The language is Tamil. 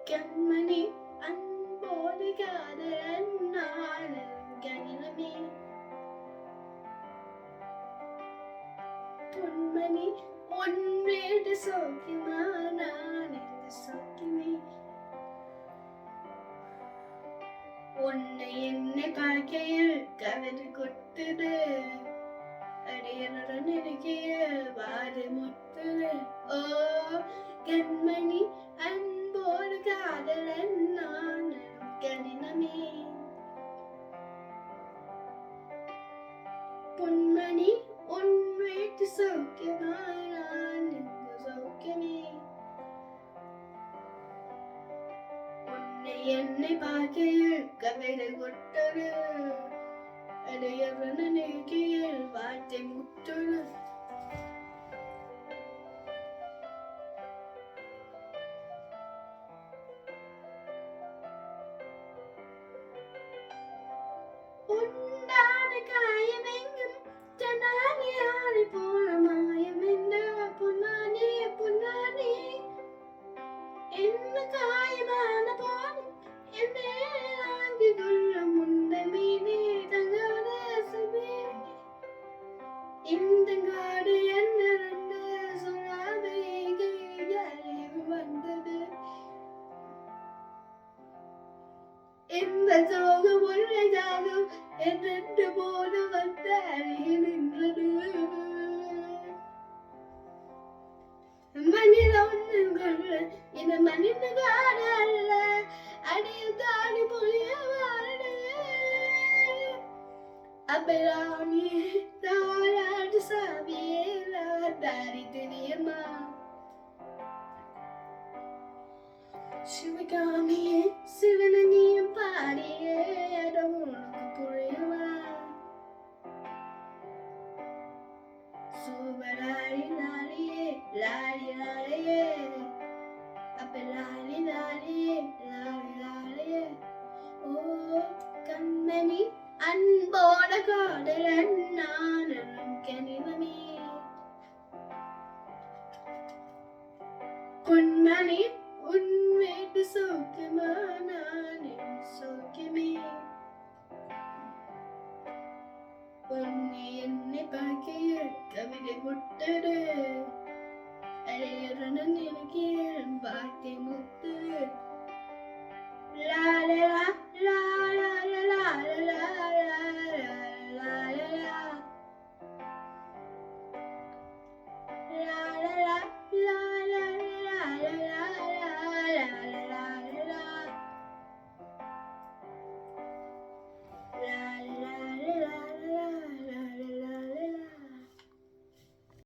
கண்மணி அன்போடு காதலன் நான் கனிலமே பொன்மணி ஒன்றேடு சோக்கியமா நான் எங்க சோக்கியமே உன்னை என்னை பார்க்கையில் கவிதை கொட்டுது அடியனுடன் இருக்கையில் வாடு முட்டுது ஓ கண்மணி அன்போடு காதலன் நான் கடினமே பொன்மணி உன் வீட்டு சௌக்கியமா நான் எங்க சௌக்கியமே உன்னை என்னை பார்க்கையில் கவிதை கொட்டது அடையவன நிற்கையில் வார்த்தை முட்டது உண்டான காயமெங்கும் தன்னாலே ஆடி போன மாயம் என்ன பொன்னானே பொன்னானே என்ன காயமான போது என்னை ஆங்கி கொள்ள முந்த மீனே தங்காத சபே இந்த காடு என்ன ரெண்டு சொல்லாத கையாலே வந்தது இந்த சோகம் ஒன்றை ஜாகம் என்று போது வந்த அருகே நின்றது மனித ஒன்றுகள் இந்த மனித காடு அல்ல அடிய தாடி புளிய வாடு அபராணி தாராடு சாவியேலா தாரி தெரியுமா சிவகாமியே சிவனனியும் பாடியே அடம் உனக்கு புரியுமா சூப்பராடி லாலியே லாலி லாலியே அப்ப லாலி லாலியே லாலி லாலியே ஓ கண்மணி அன்போட காதலன் நான் கனிவமே பொன்மணி உன் வீட்டு சௌக்கியமா நான் சௌக்கியமே உன்னை என்னை பார்க்கையில் கவிதை கொட்டது அடையறன நினைக்கிறேன் வார்த்தை